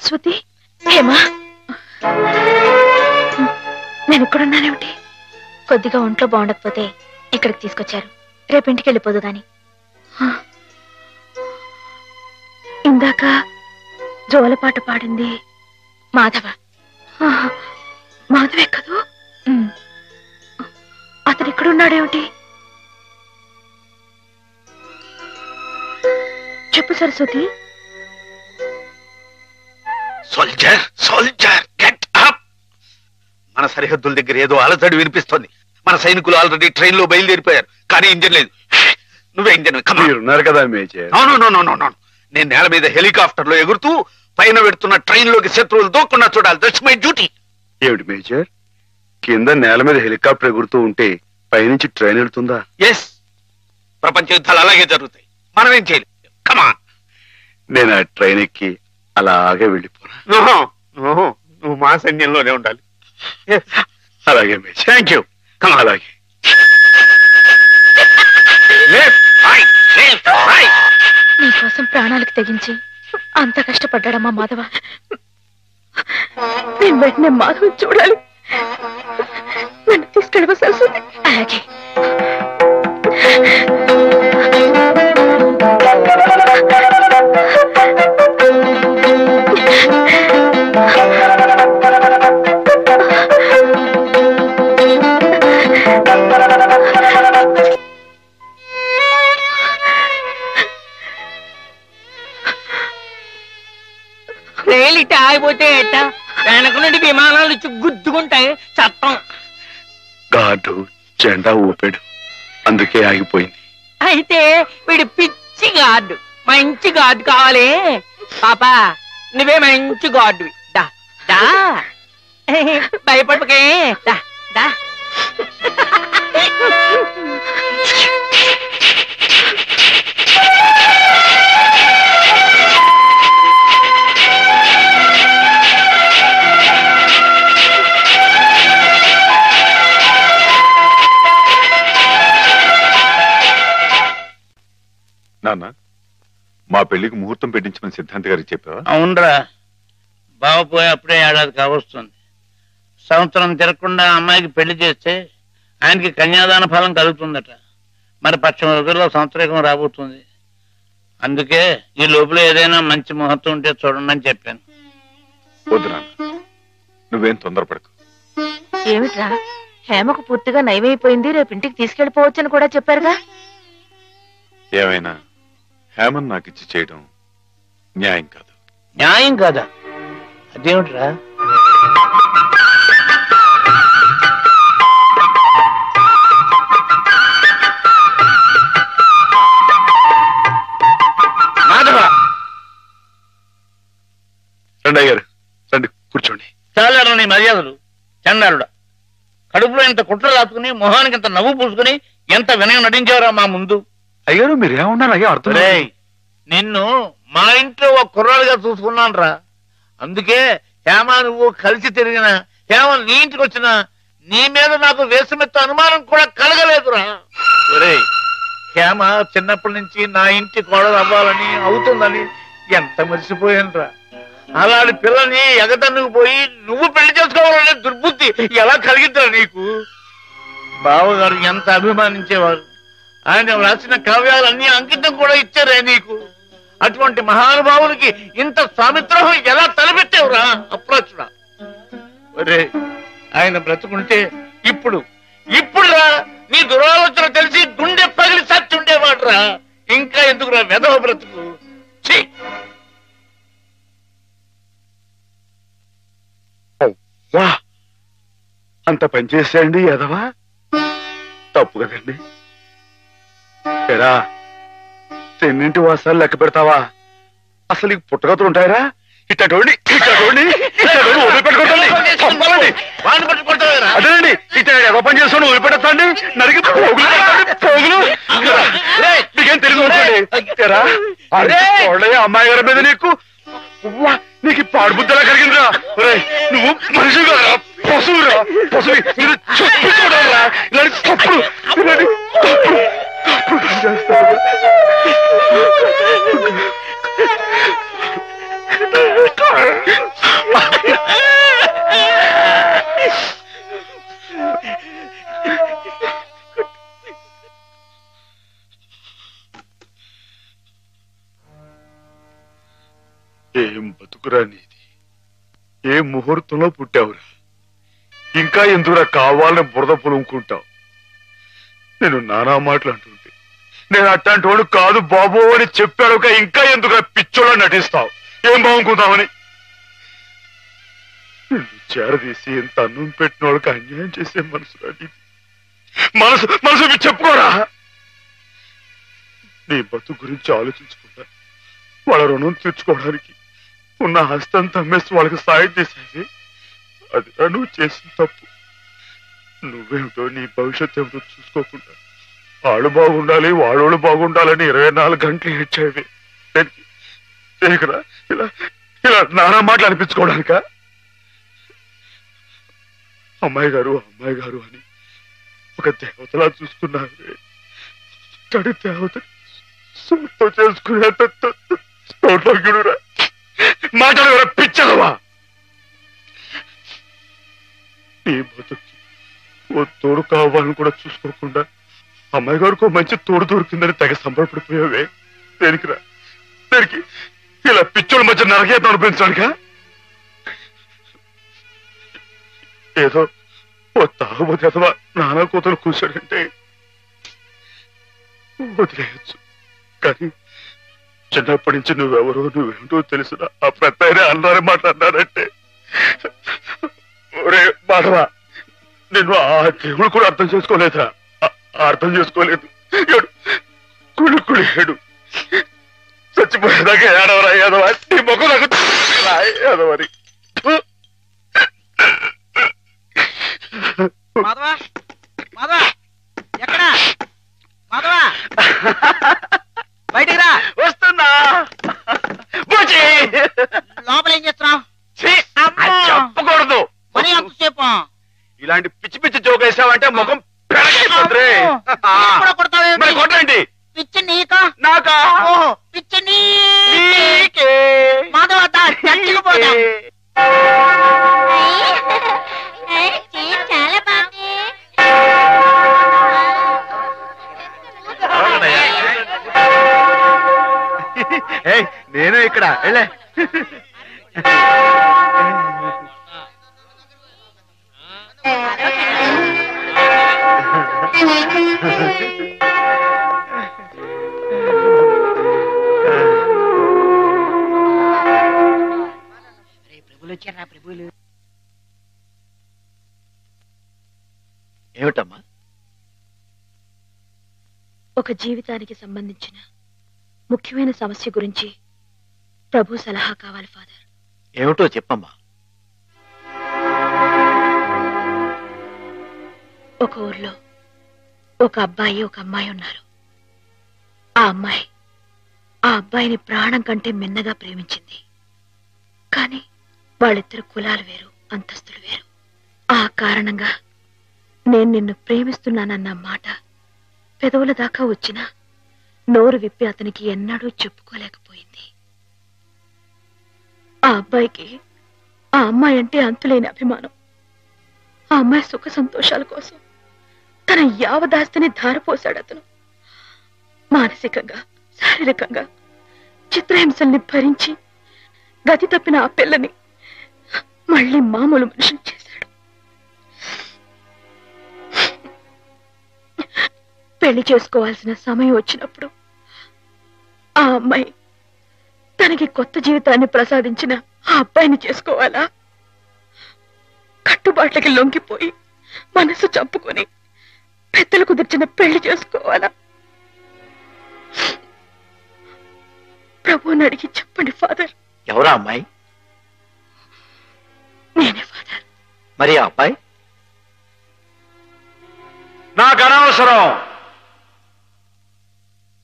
సరస్వతి, హేమా, నేను ఇక్కడున్నానేమిటి? కొద్దిగా ఒంట్లో బాగుండకపోతే ఇక్కడికి తీసుకొచ్చారు. రేపింటికి వెళ్ళిపోదు గాని. ఇందాక జోలపాట పాడింది మాధవ. మాధవే కదూ? అతను ఇక్కడున్నాడేమిటి? చెప్పు Saraswati. Soldier, soldier, get up. మన సరిహద్దుల దగ్గర ఏదో అలజడి వినిపిస్తోంది. మన సైనికులు ఆల్రెడీ ట్రైన్ లో బయలుదేరిపోయారు, కానీ ఇంజన్ లేదు. నువ్వే ఇంజన్ ఉన్నారు కదా మేజర్. నేను నేల మీద హెలికాప్టర్ లో ఎగురుతూ పైన పెడుతున్న ట్రైన్ లోకి శత్రువులు దూకుండా చూడాలి. That's my duty. ఏమిటి మేజర్, కింద నేల మీద హెలికాప్టర్ ఎగురుతూ ఉంటే పైనుంచి ట్రైన్ వెళ్తుందా? ఎస్, ప్రపంచ యుద్ధాలు అలాగే జరుగుతాయి. మనం ఏం చేయలేదు. కమాన్. నేను ఆ ట్రైన్ ఎక్కి అలాగే వెళ్ళిపోనా? నువ్వు మా సైన్యంలోనే ఉండాలి. అలాగే మేజర్. Thank you. అలాగే. నీకోసం ప్రాణాలకు తెగించి అంత కష్టపడ్డాడమ్మా మాధవ. నేను వెంటనే మాధవ చూడాలి. నన్ను తీసుకెళ్ళవ సరస్వతి? అలాగే. రైలు ఇట్ట ఆగిపోతే ఎట్ట? వెనక నుండి విమానాలు ఇచ్చి గుద్దుకుంటాయి. చట్టం. గార్డు జెండా ఊపాడు, అందుకే ఆగిపోయింది. అయితే వీడు పిచ్చి గార్డు. మంచి గార్డు కావాలి. పాపా, నువ్వే మంచి గార్డువి. దా దా, భయపడకే. దా దా. నాన్న, మా పెళ్లికి ముహూర్తం పెట్టించమని సిద్ధాంత్ గారికి చెప్పావా? అవునరా, బావ పోయి అప్పుడే ఏడాది కావస్తుంది. సంవత్సరం తిరగకుండా అమ్మాయికి పెళ్లి చేస్తే ఆయనకి కన్యాదాన ఫలం కలుగుతుందట. మరి పక్షం రోజుల్లో సంవత్సరం రాబోతుంది. అందుకే ఈ లోపల ఏదైనా మంచి ముహూర్తం ఉంటే చూడండి అని చెప్పాను. వద్దు నాన్న, నువ్వేం తొందరపడకు. ఏమిట్రా, హేమకు పూర్తిగా నయమైపోయింది, రేపింటికి తీసుకెళ్లిపోవచ్చని కూడా చెప్పారుగా. ఏమైనా హేమన్ నాకు ఇచ్చి చేయడం న్యాయం కాదు. న్యాయం కాదా? అదేమిట్రా? మాధవ, రండి అయ్యారు, రండి కూర్చోండి. చాలారా నీ మర్యాదలు. చండాలుడా, కడుపులో ఇంత కుట్ర రాసుకుని మొహానికి ఇంత నవ్వు పూసుకుని ఎంత వినయం నటించావురా మా ముందు. అయ్యారు మీరేమన్నారు? అయ్యా అర్థం. నిన్ను మా ఇంట్లో ఒక కుర్రాడుగా చూసుకున్నాను రా. అందుకే హేమ నువ్వు కలిసి తిరిగిన, హేమ నీ ఇంటికి వచ్చినా నీ మీద నాకు వేసమెత్త అనుమానం కూడా కలగలేదురా. ఒరే, హేమ చిన్నప్పటి నుంచి నా ఇంటి కోడలు అవ్వాలని అవుతుందని ఎంత మర్చిపోయాను రా. అలాంటి పిల్లని ఎగతన్నుకు పోయి నువ్వు పెళ్లి చేసుకోవాలనే దుర్బుద్ధి ఎలా కలిగిందిరా నీకు? బావగారు ఎంత అభిమానించేవారు. ఆయన రాసిన కావ్యాలన్నీ అంకితం కూడా ఇచ్చారే నీకు. అటువంటి మహానుభావునికి ఇంత స్వామిత్రోహం ఎలా తలపెట్టావురా అప్రాచుడా? ఒరే, ఆయన బ్రతుకుంటే ఇప్పుడురా నీ దురాలోచన తెలిసి గుండె పగిలి సచ్చి ఉండేవాడురా. ఇంకా ఎందుకురా వెధవ బ్రతుకు? అంత పనిచేసాయండి ఎదవా, తప్పు కదండి. ఎరా, తెన్నింటి వాసాలు లెక్క పెడతావా? అసలు ఈ పుట్టగతులు ఉంటాయరా? ఇట్టండి అదేనండి, ఇట్ట ఎవ పని చేసుకుని వదిలిపెట్టండి, నరికి పోగులు. నీకేం తెలుగు అమ్మాయి గారి మీద నీకు పాడుబుద్ధలా కలిగిందిరా. నువ్వు మనిషి కదా, పశువురా, పశువు. మీరు చెప్పి చూడాలరా ఇలాంటి తప్పుడు చేస్తారు. ఏం బతుకురా నీది, ఏ ముహూర్తంలో పుట్టావురా? ఇంకా ఎందుకురా కావాలని బురద పులుముకుంటావు? నేను నానా మాటలు అంటుంటే నేను అట్లాంటి వాడు కాదు బాబు అని చెప్పాడు, ఇంకా ఎందుకురా పిచ్చోళ్ళ నటిస్తావు? ఏం బాగుంకుందామని నిన్ను చేరదీసి ఎంత అన్నం పెట్టిన వాళ్ళకి అన్యాయం చేసే మనసురా నీది. మనసు మనసు చెప్పుకోరా. నీ బతుకు గురించి ఆలోచించుకుంటా వాళ్ళ రుణం తీర్చుకోవడానికి ఉన్న హస్తంతా అమ్మేసి వాళ్ళకి సాయం చేసేది. అది నువ్వు చేసిన తప్పు. నువ్వేమిటో నీ భవిష్యత్తు ఏమిటో చూసుకోకుండా వాళ్ళు బాగుండాలి వాడోళ్ళు బాగుండాలని 24 గంటలు ఏడ్చేవి. ఇలా ఇలా నానా మాటలు అనిపించుకోవడానిక? అమ్మాయి గారు అని ఒక దేవతలా చూసుకున్నారే, తడి దేవత సొంతం చేసుకునేంత గిడురా మాటలు ఎవరో పిచ్చదవా? నీ బతుకి ఓ తోడు కావాలని కూడా చూసుకోకుండా అమ్మాయి గారికి మంచి తోడు దొరికిందని తెగ సంబరపడిపోయావే. దేనికిరా? దేనికి? ఇలా పిచ్చోళ్ళ మధ్య నరకేతం అనిపించడానిక? ఏదో ఓ తాగుబోతే అథవా నానా కూతురు కూర్చోడంటే వదిలేయచ్చు, కానీ చిన్నప్పటి నుంచి నువ్వెవరో నువ్వేంటో తెలిసిన ఆ పెద్ద అన్నారే మాట్లాడినారంటే ఒరే మాధవా, నేను ఆ దేవుడు కూడా అర్థం చేసుకోలేదా? అర్థం చేసుకోలేదు. కుళ్ళు చచ్చిపోయేదాకా ఏడవరా ఏదవా? నీ మొక్క ఏదవరి మాధవా, మాధవా ఎక్కడా? మాధవా బయటికి రా. వస్తున్నా. లోపల ఏం చేస్తున్నావు? చెప్పకూడదు. మరి అంతసేపు ఇలాంటి పిచ్చి పిచ్చి జోక్ వేసావంటే ముఖం పెరగైపోతుంది. కొట్టండి. పిచ్చి నీకా నాకా? ఓహో పిచ్చి నీకే. మాధవ చచ్చిపోతా. చాలా బాగుంది. నేను ఇక్కడ వెళ్ళే. ప్రభులు వచ్చారా? ప్రభులు ఏమిటమ్మా? ఒక జీవితానికి సంబంధించిన ముఖ్యమైన సమస్య గురించి ప్రభు సలహా కావాలి ఫాదర్. ఏమిటో చెప్పమ్మా. ఒక ఊర్లో ఒక అబ్బాయి ఒక అమ్మాయి ఉన్నారు. ఆ అమ్మాయి ఆ అబ్బాయిని ప్రాణం కంటే మిన్నగా ప్రేమించింది. కానీ వాళ్ళిద్దరు కులాలు వేరు, అంతస్తులు వేరు. ఆ కారణంగా నేను నిన్ను ప్రేమిస్తున్నానన్న మాట పెదవుల దాకా వచ్చినా నోరు విప్పి అతనికి ఎన్నడూ చెప్పుకోలేకపోయింది. ఆ అబ్బాయికి ఆ అమ్మాయి అంటే అంతులేని అభిమానం. ఆ అమ్మాయి సుఖ సంతోషాల కోసం తన యావదాస్తిని ధారపోశాడు అతను. మానసికంగా శారీరకంగా చిత్రహింసల్ని భరించి గతి తప్పిన ఆ పిల్లని మళ్ళీ మామూలు మనిషిని చేశాడు. పెళ్లి చేసుకోవాల్సిన సమయం వచ్చినప్పుడు ఆ అమ్మాయి తనకి కొత్త జీవితాన్ని ప్రసాదించిన ఆ అబ్బాయిని చేసుకోవాలా? కట్టుబాట్లకి లొంగిపోయి మనసు చంపుకొని పెద్దలు కుదిర్చిన పెళ్లి చేసుకోవాలా? ప్రభువుని అడిగి చెప్పండి ఫాదర్. ఎవరా అమ్మాయి? నేనే ఫాదర్. మరి ఆ అబ్బాయి? నాకు అనవసరం.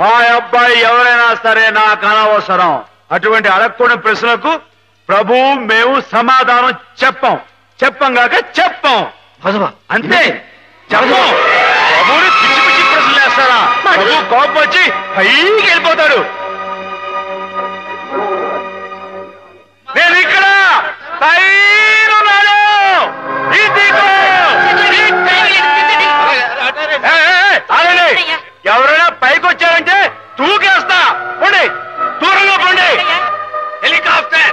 ఆ అబ్బాయి ఎవరైనా సరే నాకు అనవసరం. అటువంటి అడగకూడని ప్రశ్నలకు ప్రభు మేము సమాధానం చెప్పంగాక చెప్పం. అంతే. చెప్పం. ప్రభుని పిచ్చి పిచ్చి ప్రశ్నలు వేస్తారా? ప్రభు కోపం వచ్చి పైకి వెళ్ళిపోతాడు. నేను ఇక్కడ పైనున్నాను. ఎవరైనా పైకి వచ్చారంటే తూకేస్తా. పండి దూరంగా పండి. హెలికాప్టర్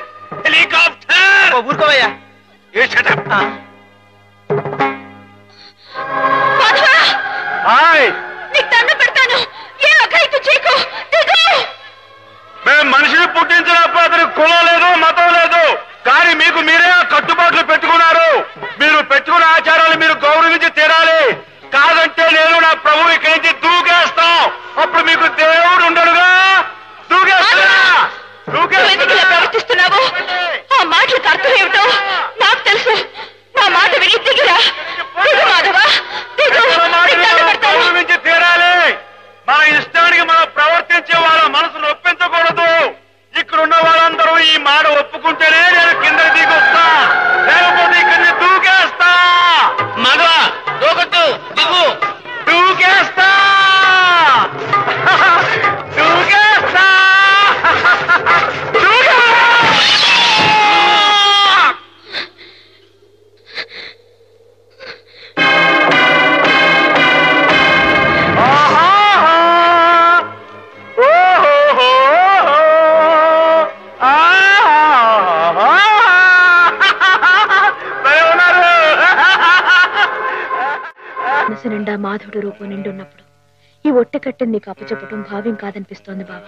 మనసు నిండా మాధవుడు రూపం నిండున్నప్పుడు ఈ ఒట్టె కట్టెని నీకు అప్పచెప్పటం భావ్యం కాదనిపిస్తోంది బావా.